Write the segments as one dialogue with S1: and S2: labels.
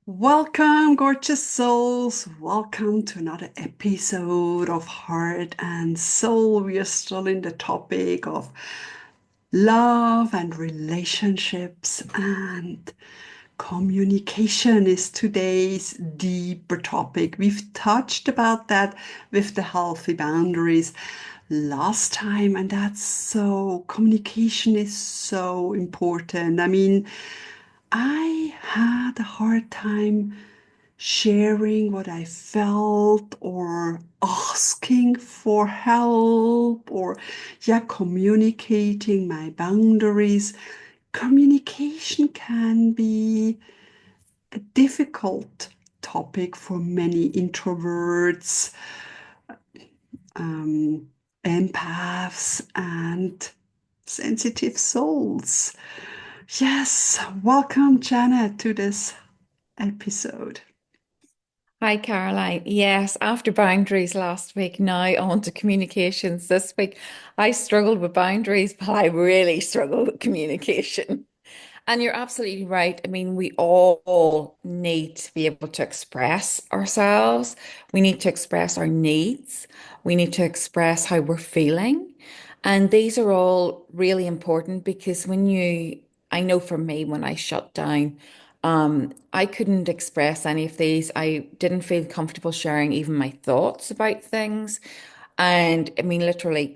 S1: Welcome, gorgeous souls. Welcome to another episode of Heart and Soul. We are still in the topic of love and relationships, and communication is today's deeper topic. We've touched about that with the healthy boundaries last time, and communication is so important. I had a hard time sharing what I felt or asking for help or, yeah, communicating my boundaries. Communication can be a difficult topic for many introverts, um, empaths, and sensitive souls. Yes, welcome, Janet, to this episode.
S2: Hi, Caroline. Yes, after boundaries last week, now on to communications this week. I struggled with boundaries, but I really struggled with communication. And you're absolutely right. I mean, we all need to be able to express ourselves. We need to express our needs. We need to express how we're feeling. And these are all really important because I know for me, when I shut down, I couldn't express any of these. I didn't feel comfortable sharing even my thoughts about things. And I mean, literally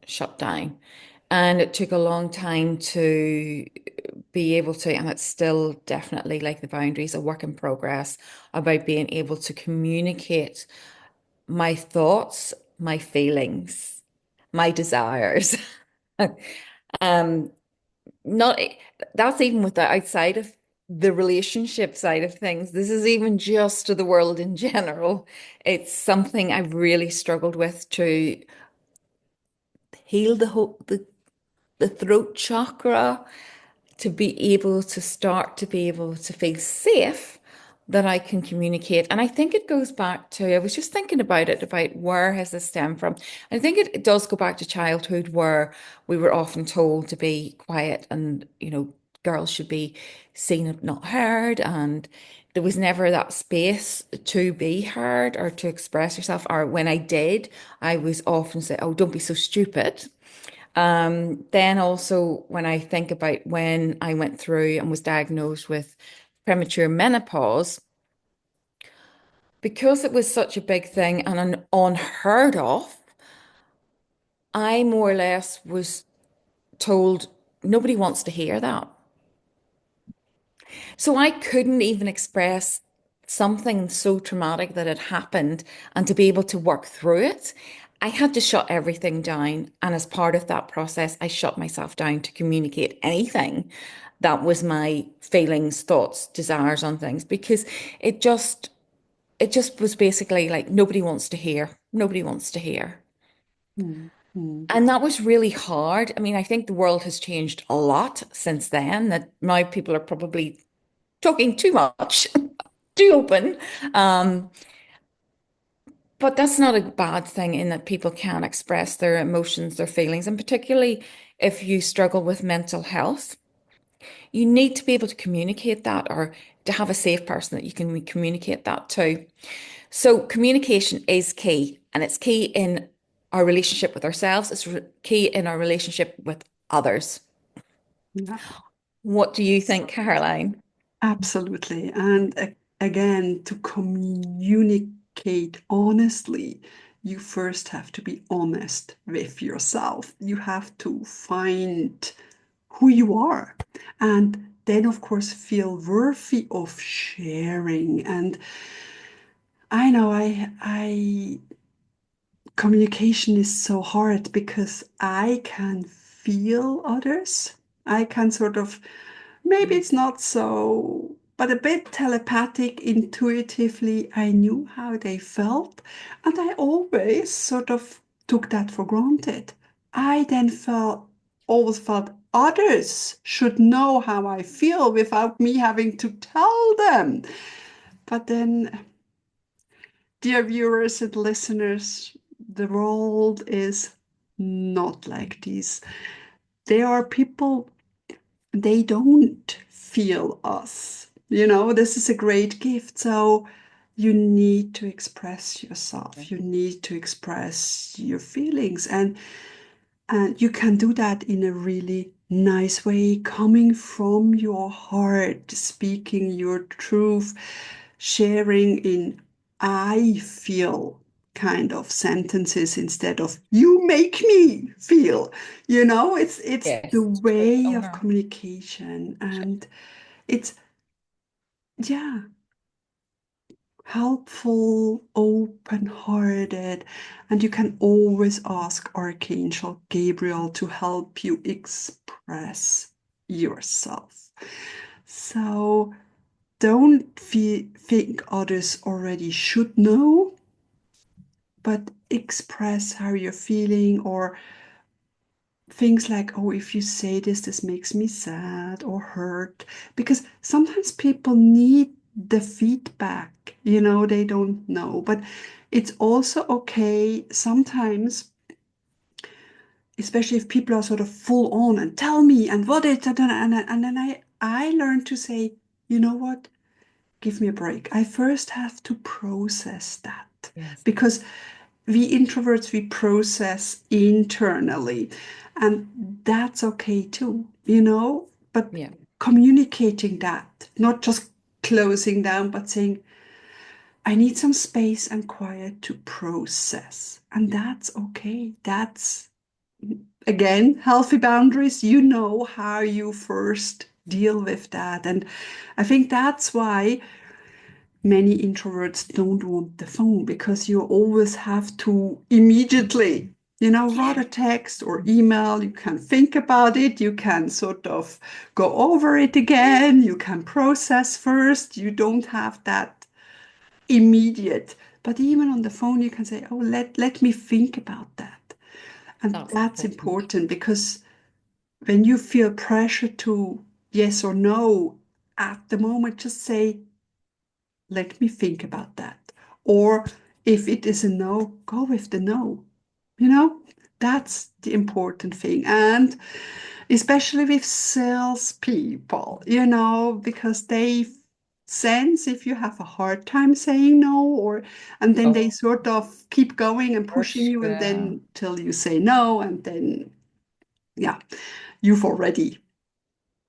S2: shut down. And it took a long time to be able to, and it's still definitely like the boundaries, a work in progress about being able to communicate my thoughts, my feelings, my desires. Um, not That's even with the outside of the relationship side of things. This is even just to the world in general. It's something I've really struggled with to heal the throat chakra, to be able to start to be able to feel safe that I can communicate. And I think it goes back to, I was just thinking about it, about where has this stemmed from? I think it does go back to childhood where we were often told to be quiet and, girls should be seen and not heard. And there was never that space to be heard or to express yourself. Or when I did, I was often said, oh, don't be so stupid. Then also when I think about when I went through and was diagnosed with premature menopause, because it was such a big thing and an unheard of, I more or less was told nobody wants to hear that. So I couldn't even express something so traumatic that had happened and to be able to work through it. I had to shut everything down. And as part of that process, I shut myself down to communicate anything that was my feelings, thoughts, desires on things because it just it just was basically like nobody wants to hear. Nobody wants to hear.
S1: Mm, mm.
S2: And that was really hard. I mean, I think the world has changed a lot since then, that now people are probably talking too much, too open. Um, but that's not a bad thing in that people can express their emotions, their feelings, and particularly if you struggle with mental health, you need to be able to communicate that or to have a safe person that you can communicate that to. So communication is key, and it's key in our relationship with ourselves. It's key in our relationship with others.
S1: Yeah,
S2: What do you think, Caroline?
S1: absolutely. And again, to communicate honestly, you first have to be honest with yourself. You have to find who you are. And then, of course, feel worthy of sharing. And I know communication is so hard because I can feel others. I can sort of, maybe it's not so, but a bit telepathic, intuitively. I knew how they felt, and I always sort of took that for granted. I then always felt others should know how I feel without me having to tell them. But then, dear viewers and listeners, the world is not like this. There are people, they don't feel us. This is a great gift. So you need to express yourself. You need to express your feelings. And you can do that in a really nice way, coming from your heart, speaking your truth, sharing in I feel kind of sentences instead of you make me feel. It's the
S2: Yes, true
S1: way of
S2: owner.
S1: communication, and it's, yeah, helpful, open-hearted, and you can always ask Archangel Gabriel to help you express yourself. So don't think others already should know, but express how you're feeling, or things like, oh, if you say this, this makes me sad or hurt. Because sometimes people need the feedback, they don't know. But it's also okay sometimes, especially if people are sort of full on and tell me and what it, and then I learned to say, you know what? Give me a break. I first have to process that,
S2: Yes.
S1: because we introverts, we process internally, and that's okay too, but
S2: Yeah.
S1: communicating that, not just closing down, but saying, I need some space and quiet to process. And that's okay. That's, again, healthy boundaries. You know how you first deal with that. And I think that's why many introverts don't want the phone, because you always have to immediately, write a text or email. You can think about it. You can sort of go over it again. You can process first. You don't have that immediate. But even on the phone, you can say, oh, let me think about that. And
S2: That's
S1: that's
S2: important.
S1: important, because when you feel pressure to yes or no at the moment, just say, let me think about that. Or if it is a no, go with the no. You know, that's the important thing. And especially with salespeople, because they sense if you have a hard time saying no, and then they
S2: Oh,
S1: sort of keep going and
S2: for
S1: pushing you, and
S2: sure.
S1: then till you say no, and then, yeah, you've already,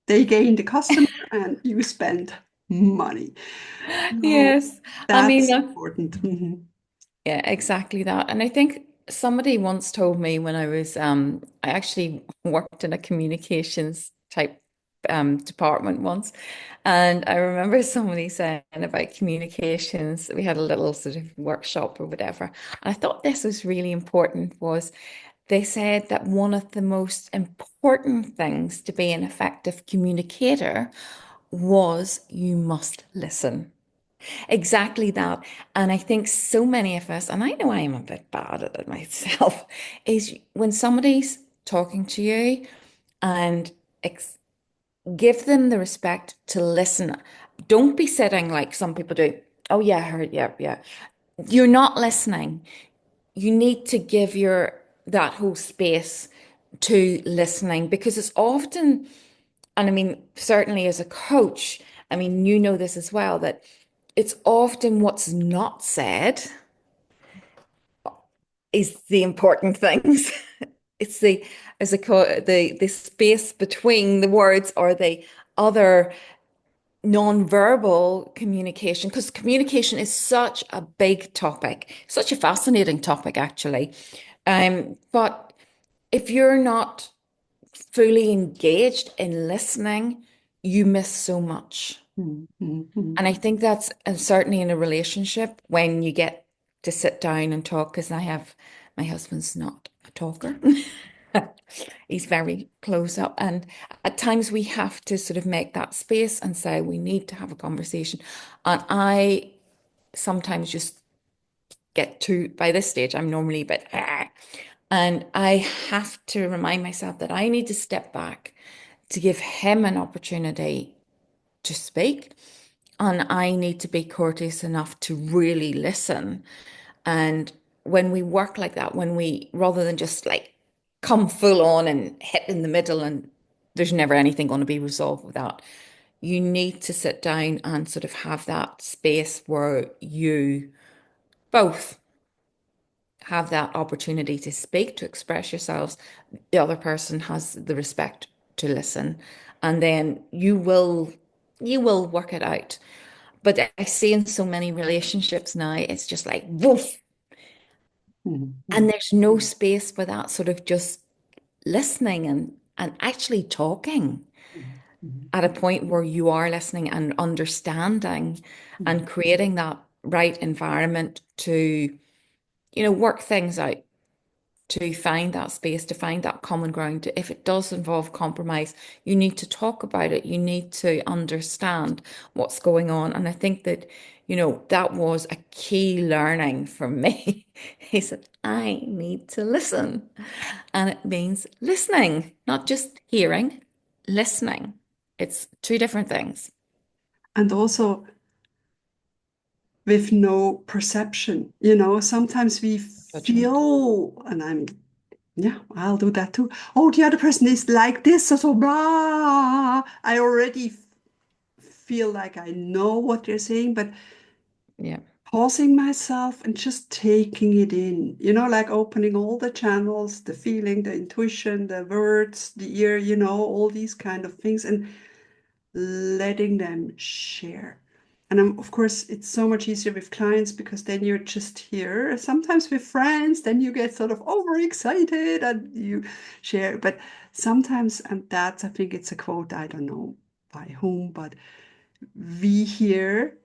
S1: they gain the customer and you spend money. So
S2: Yes. I mean,
S1: that's important.
S2: yeah, exactly that. And I think somebody once told me when I actually worked in a communications type department once. And I remember somebody saying about communications, we had a little sort of workshop or whatever. And I thought this was really important was they said that one of the most important things to be an effective communicator was you must listen. Exactly that. And I think so many of us, and I know I am a bit bad at it myself, is when somebody's talking to you and ex give them the respect to listen. Don't be sitting like some people do. Oh, yeah, I heard, yeah, yeah. You're not listening. You need to give that whole space to listening because it's often, and I mean, certainly as a coach, I mean, you know this as well, that it's often what's not said is the important things. It's the as a the space between the words or the other non-verbal communication, because communication is such a big topic, such a fascinating topic actually. But if you're not fully engaged in listening, you miss so much. And I think that's and certainly in a relationship when you get to sit down and talk, because my husband's not a talker. He's very close up. And at times we have to sort of make that space and say, we need to have a conversation. And I sometimes just get to, by this stage, I'm normally a bit, "Ah." And I have to remind myself that I need to step back to give him an opportunity to speak. And I need to be courteous enough to really listen. And when we work like that, when we, rather than just like come full on and hit in the middle, and there's never anything going to be resolved with that, you need to sit down and sort of have that space where you both have that opportunity to speak, to express yourselves. The other person has the respect to listen, and then you will work it out. But I see in so many relationships now, it's just like woof,
S1: Mhm,
S2: and
S1: mhm,
S2: there's no space for that sort of just listening and actually talking
S1: mhm, mhm,
S2: at a point where you are listening and understanding
S1: mhm,
S2: and creating that right environment to, work things out, to find that space, to find that common ground. If it does involve compromise, you need to talk about it. You need to understand what's going on. And I think that, that was a key learning for me. He said, I need to listen. And it means listening, not just hearing, listening. It's two different things.
S1: and also with no perception. Sometimes we
S2: Judgment.
S1: feel, and yeah, I'll do that too. Oh, the other person is like this, so blah. I already feel like I know what they're saying, but
S2: Yeah.
S1: pausing myself and just taking it in, like opening all the channels, the feeling, the intuition, the words, the ear, all these kind of things, and letting them share. And of course, it's so much easier with clients because then you're just here. Sometimes with friends, then you get sort of overexcited and you share. But sometimes, and that's, I think it's a quote, I don't know by whom, but we hear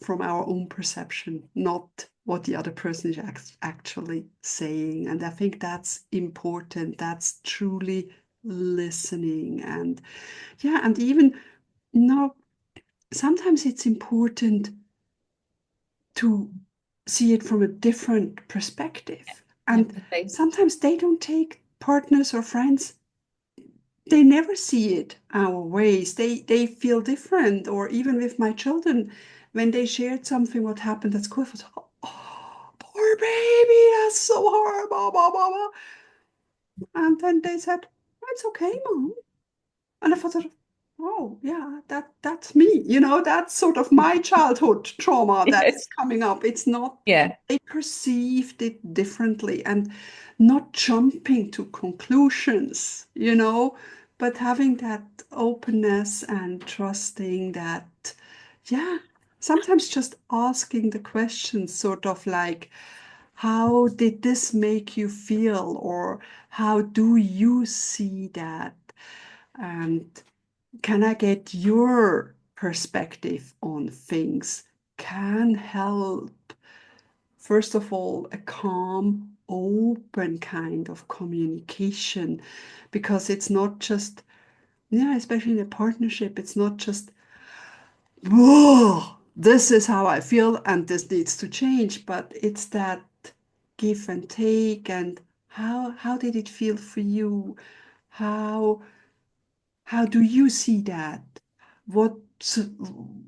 S1: from our own perception, not what the other person is actually saying. And I think that's important. That's truly listening. And yeah, and even, no, sometimes it's important to see it from a different perspective. And
S2: Empathy.
S1: sometimes they don't take partners or friends, they never see it our ways. They feel different. Or even with my children, when they shared something what happened at school, I thought, oh, poor baby, that's so horrible, blah, blah, blah. And then they said, it's okay, mom. And I thought, oh yeah, that's me. That's sort of my childhood trauma that's coming up. It's not,
S2: Yeah.
S1: they perceived it differently and not jumping to conclusions, but having that openness and trusting that, yeah, sometimes just asking the questions, sort of like, how did this make you feel? Or how do you see that? And can I get your perspective on things? Can help, first of all, a calm, open kind of communication, because it's not just, yeah, especially in a partnership, it's not just, whoa, this is how I feel and this needs to change, but it's that give and take. And how did it feel for you? How How do you see that? What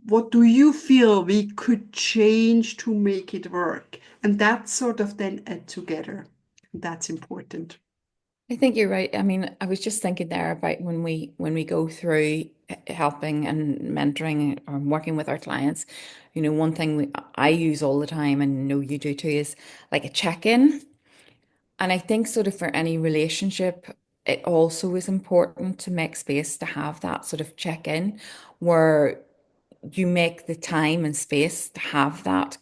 S1: what do you feel we could change to make it work? And that sort of then add together. That's important.
S2: I think you're right. I mean, I was just thinking there about when we go through helping and mentoring or working with our clients, one thing I use all the time and know you do too is like a check-in. And I think sort of for any relationship, it also is important to make space to have that sort of check-in where you make the time and space to have that,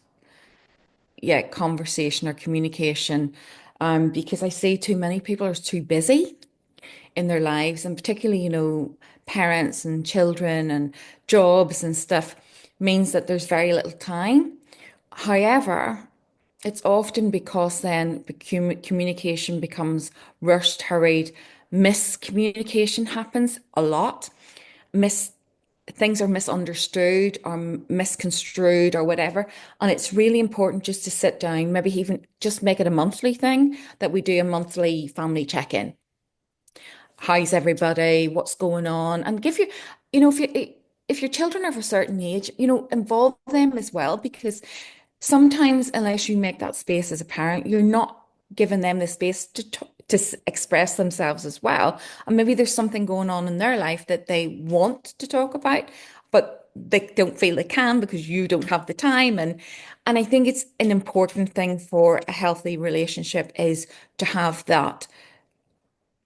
S2: yeah, conversation or communication. Because I see too many people are too busy in their lives, and particularly, parents and children and jobs and stuff means that there's very little time. However, it's often because then the communication becomes rushed, hurried, miscommunication happens a lot. Mis Things are misunderstood or misconstrued or whatever. And it's really important just to sit down, maybe even just make it a monthly thing that we do a monthly family check-in. How's everybody? What's going on? And give you, if your children are of a certain age, involve them as well, because sometimes unless you make that space as a parent, you're not giving them the space express themselves as well. And maybe there's something going on in their life that they want to talk about, but they don't feel they can because you don't have the time. And I think it's an important thing for a healthy relationship is to have that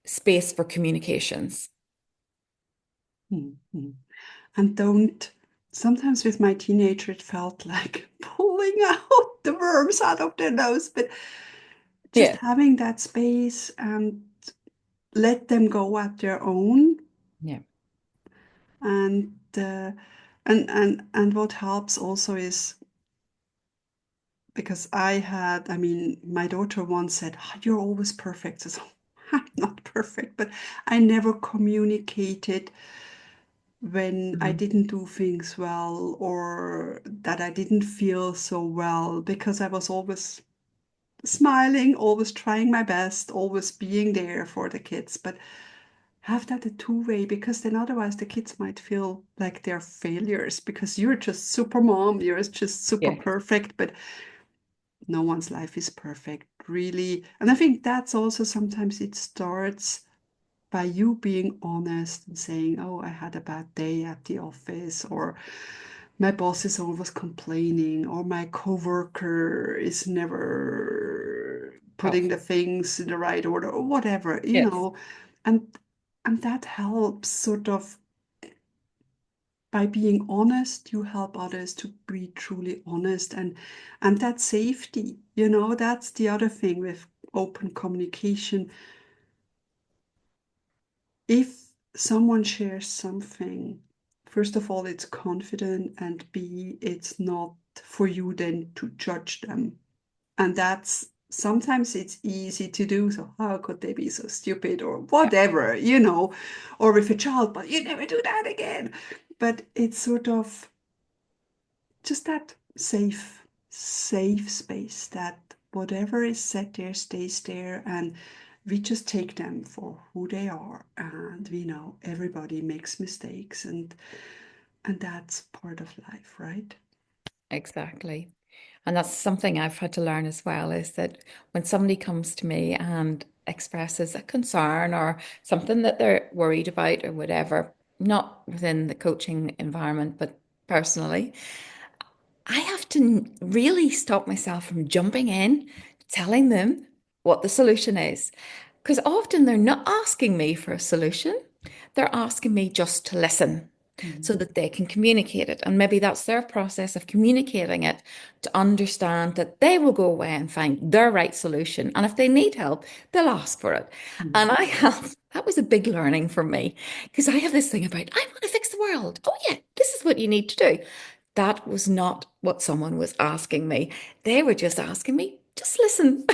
S2: space for communications.
S1: Mhm. And don't, sometimes with my teenager, it felt like pulling out the worms out of their nose, but just
S2: Yeah.
S1: having that space and let them go at their own.
S2: Yeah.
S1: And and what helps also is because I mean, my daughter once said, "Oh, you're always perfect." So I'm not perfect, but I never communicated when I
S2: Mhm.
S1: didn't do things well or that I didn't feel so well because I was always smiling, always trying my best, always being there for the kids. But have that a two-way because then otherwise the kids might feel like they're failures because you're just super mom, you're just super
S2: Yeah.
S1: perfect, but no one's life is perfect, really. And I think that's also sometimes it starts by you being honest and saying, "Oh, I had a bad day at the office," or "My boss is always complaining," or "My coworker is never putting the
S2: Helpful.
S1: things in the right order," or whatever,
S2: Yes.
S1: and that helps sort of by being honest, you help others to be truly honest and that safety, that's the other thing with open communication. If someone shares something, first of all, it's confident, and B, it's not for you then to judge them. And that's sometimes it's easy to do. So, how could they be so stupid or
S2: Yeah.
S1: whatever, or with a child, but you never do that again. But it's sort of just that safe space that whatever is set there stays there, and we just take them for who they are, and we know everybody makes mistakes, and that's part of life, right?
S2: Exactly. And that's something I've had to learn as well is that when somebody comes to me and expresses a concern or something that they're worried about or whatever, not within the coaching environment, but personally, I have to really stop myself from jumping in, telling them what the solution is. Because often they're not asking me for a solution, they're asking me just to listen
S1: Mhm.
S2: so that they can communicate it. And maybe that's their process of communicating it to understand that they will go away and find their right solution. And if they need help, they'll ask for it.
S1: Mhm.
S2: And that was a big learning for me because I have this thing about, I want to fix the world. Oh, yeah, this is what you need to do. That was not what someone was asking me. They were just asking me, just listen.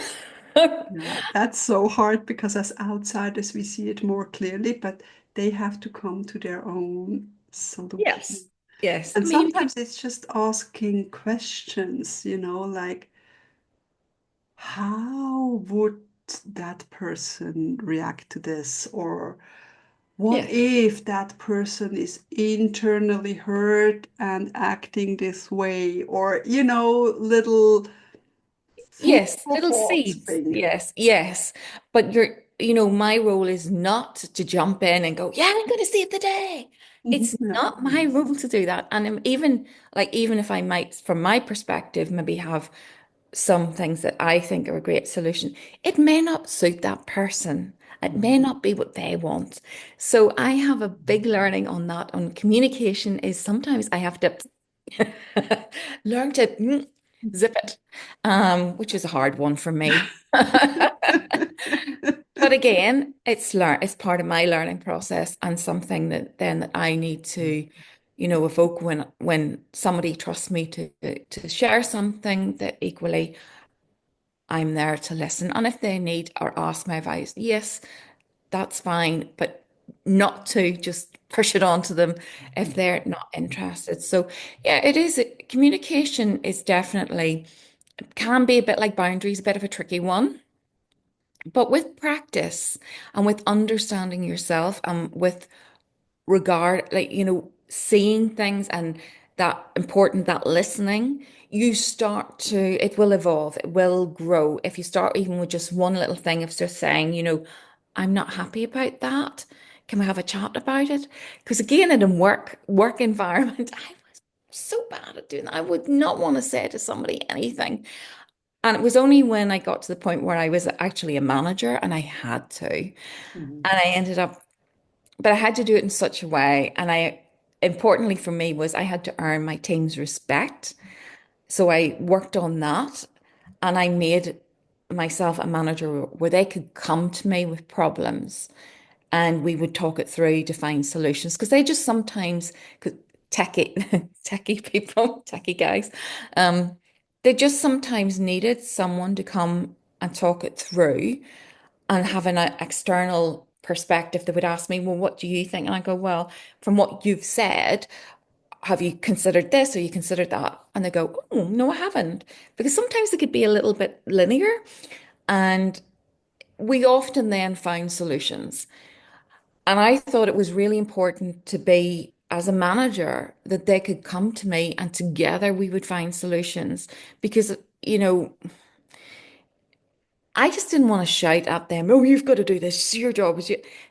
S1: Yeah, that's so hard because as outsiders we see it more clearly, but they have to come to their own
S2: Yes.
S1: solution.
S2: Yes. I
S1: And
S2: mean,
S1: sometimes it's just asking questions, like, how would that person react to this? Or what
S2: yes.
S1: if that person is internally hurt and acting this way? Or, little food
S2: Yes,
S1: for
S2: little
S1: thought
S2: seeds.
S1: thing.
S2: Yes, yes. But my role is not to jump in and go, yeah, I'm going to save the day.
S1: Mhm,
S2: It's
S1: yeah.
S2: not my role to do that. And even if I might, from my perspective, maybe have some things that I think are a great solution, it may not suit that person. It
S1: Mhm.
S2: may not be what they want. So I have a big learning on that. On communication is sometimes I have to learn to zip it, which is a hard one for me. But again, it's part of my learning process and something that I need to, evoke when somebody trusts me to share something that equally I'm there to listen. And if they need or ask my advice, yes, that's fine, but not to just push it on to them if they're not interested. So yeah, it is communication is definitely can be a bit like boundaries, a bit of a tricky one. But with practice and with understanding yourself and with regard, like, seeing things and that important, that listening, you start to, it will evolve, it will grow. If you start even with just one little thing of just saying, I'm not happy about that. Can we have a chat about it? Because again, in a work environment, I was so bad at doing that. I would not want to say to somebody anything. And it was only when I got to the point where I was actually a manager and I had to. And
S1: Mhm.
S2: I ended up, but I had to do it in such a way. And importantly for me was I had to earn my team's respect. So I worked on that and I made myself a manager where they could come to me with problems and we would talk it through to find solutions because they just sometimes, 'cause techie, techie people, techie guys, um, they just sometimes needed someone to come and talk it through and have an external perspective. They would ask me, well, what do you think? And I go, well, from what you've said, have you considered this or you considered that? And they go, oh, no, I haven't. Because sometimes it could be a little bit linear. And we often then find solutions. And I thought it was really important to be, as a manager, that they could come to me and together we would find solutions. Because, you know, I just didn't want to shout at them, oh, you've got to do this, it's your job.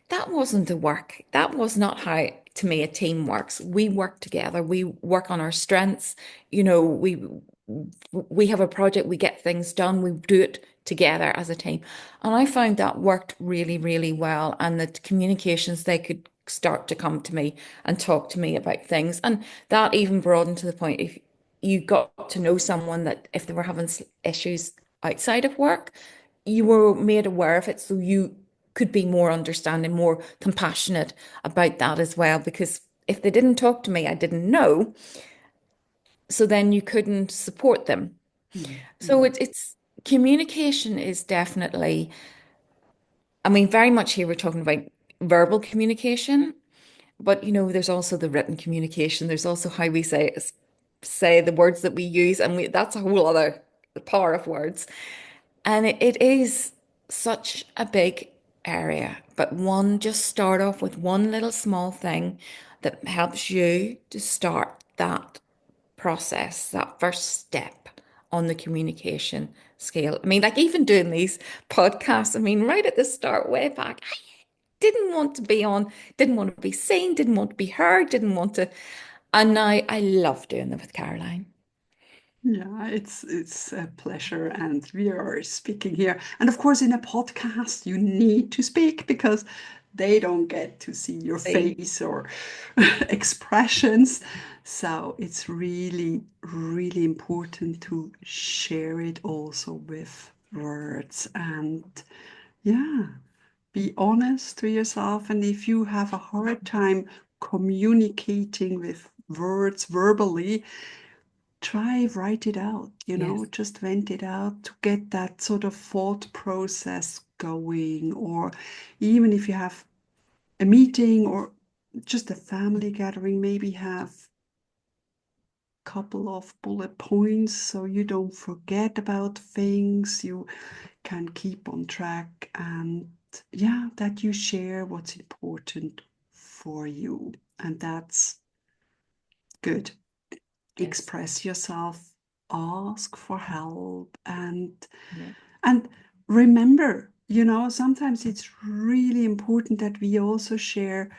S2: That wasn't the work. That was not how, to me, a team works. We work together. We work on our strengths. You know, we have a project, we get things done, we do it together as a team. And I found that worked really, really well. And the communications, they could start to come to me and talk to me about things. And that even broadened to the point if you got to know someone that if they were having issues outside of work, you were made aware of it so you could be more understanding, more compassionate about that as well. Because if they didn't talk to me, I didn't know. So then you couldn't support them.
S1: Mhm.
S2: So
S1: Mhm.
S2: it's communication is definitely, I mean, very much here we're talking about verbal communication, but there's also the written communication. There's also how we say the words that we use, and that's a whole other the power of words. And it is such a big area, but just start off with one little small thing that helps you to start that process, that first step on the communication scale. I mean, like even doing these podcasts, I mean, right at the start, way back, I didn't want to be on, didn't want to be seen, didn't want to be heard, didn't want to. And now I love doing them with Caroline.
S1: Yeah, it's a pleasure, and we are speaking here. And of course, in a podcast, you need to speak because they don't get to see your
S2: See?
S1: face or expressions. So it's really, really important to share it also with words and yeah, be honest to yourself. And if you have a hard time communicating with words verbally, try write it out,
S2: Yes.
S1: just vent it out to get that sort of thought process going. Or even if you have a meeting or just a family gathering, maybe have a couple of bullet points so you don't forget about things, you can keep on track, and yeah, that you share what's important for you. And that's good.
S2: Yes.
S1: Express yourself, ask for help, and
S2: Yeah.
S1: and remember, sometimes it's really important that we also share,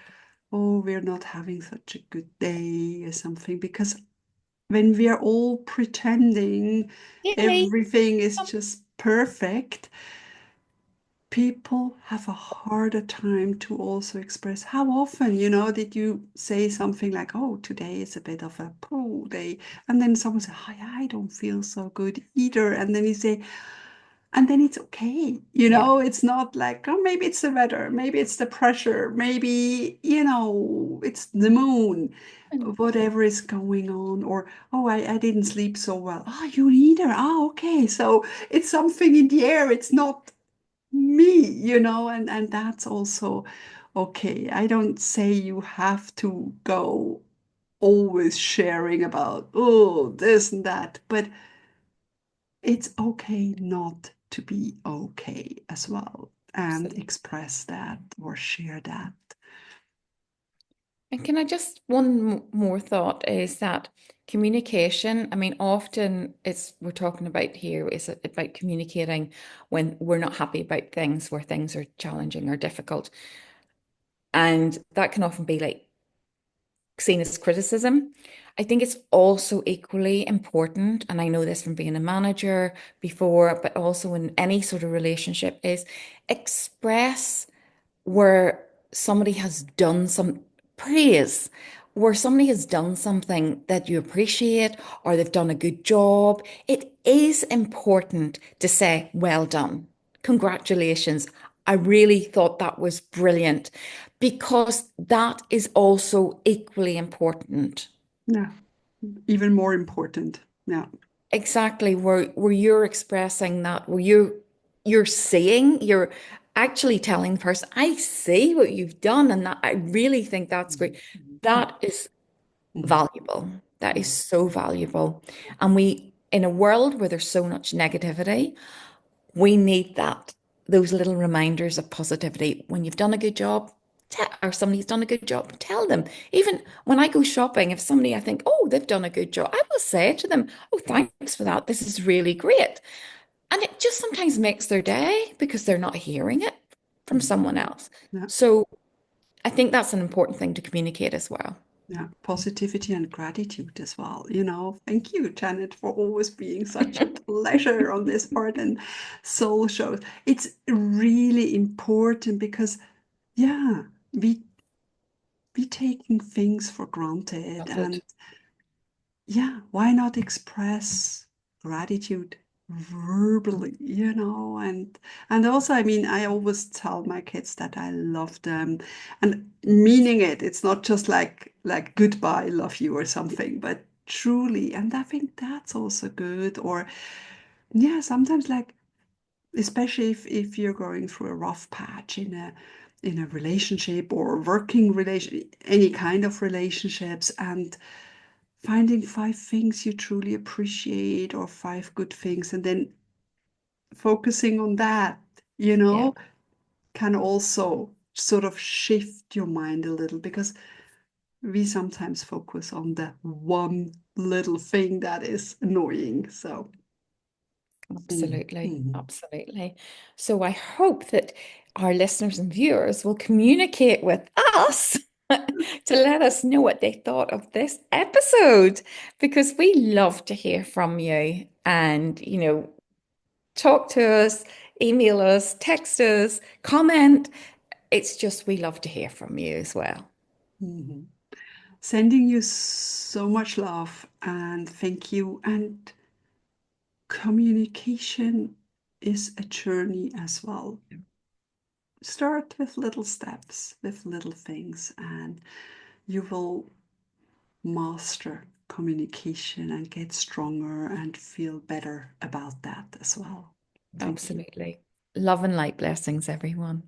S1: oh, we're not having such a good day or something, because when we are all pretending
S2: Yay.
S1: everything is just perfect, people have a harder time to also express. How often, did you say something like, oh, today is a bit of a poo day? And then someone says, oh, yeah, I don't feel so good either. And then you say, and then it's okay.
S2: Yeah.
S1: It's not like, oh, maybe it's the weather, maybe it's the pressure, maybe, it's the moon,
S2: Mm.
S1: whatever is going on. Or, oh, I didn't sleep so well. Oh, you neither. Oh, okay. So it's something in the air. It's not me, and that's also okay. I don't say you have to go always sharing about, oh, this and that, but it's okay not to be okay as well and
S2: Absolutely.
S1: express that or share that.
S2: And can I just one more thought is that communication, I mean, often it's we're talking about here is it about communicating when we're not happy about things, where things are challenging or difficult. And that can often be like seen as criticism. I think it's also equally important, and I know this from being a manager before, but also in any sort of relationship, is express where somebody has done some praise, where somebody has done something that you appreciate or they've done a good job. It is important to say, well done, congratulations. I really thought that was brilliant because that is also equally important.
S1: Yeah, even more important. Yeah.
S2: Exactly, where you're expressing that, where you're seeing, you're actually telling the person, I see what you've done, and that I really think that's great. That is
S1: Mhm.
S2: valuable. That is so valuable. And we, in a world where there's so much negativity, we need that, those little reminders of positivity. When you've done a good job, or somebody's done a good job, tell them. Even when I go shopping, if somebody I think, oh, they've done a good job, I will say to them, oh, thanks for that. This is really great. And it just sometimes makes their day because they're not hearing it from
S1: Mhm.
S2: someone else.
S1: Yeah.
S2: So I think that's an important thing to communicate as well.
S1: Yeah, positivity and gratitude as well. Thank you, Janet, for always being such a pleasure on this part and soul shows. It's really important because, yeah, we taking things for granted,
S2: That's it.
S1: and yeah, why not express gratitude verbally, and also, I mean, I always tell my kids that I love them, and meaning it. It's not just like goodbye, love you or something, but truly. And I think that's also good. Or yeah, sometimes like, especially if you're going through a rough patch in a relationship or working relation, any kind of relationships, and finding five things you truly appreciate or five good things, and then focusing on that, you
S2: Yeah,
S1: know, can also sort of shift your mind a little, because we sometimes focus on the one little thing that is annoying. So,
S2: absolutely.
S1: mhm.
S2: Absolutely. So I hope that our listeners and viewers will communicate with us to let us know what they thought of this episode because we love to hear from you and, talk to us, email us, text us, comment. It's just we love to hear from you as well.
S1: Mhm. Sending you so much love and thank you. And communication is a journey as well. Start with little steps, with little things, and you will master communication and get stronger and feel better about that as well. Thank you.
S2: Absolutely. Love and light blessings, everyone.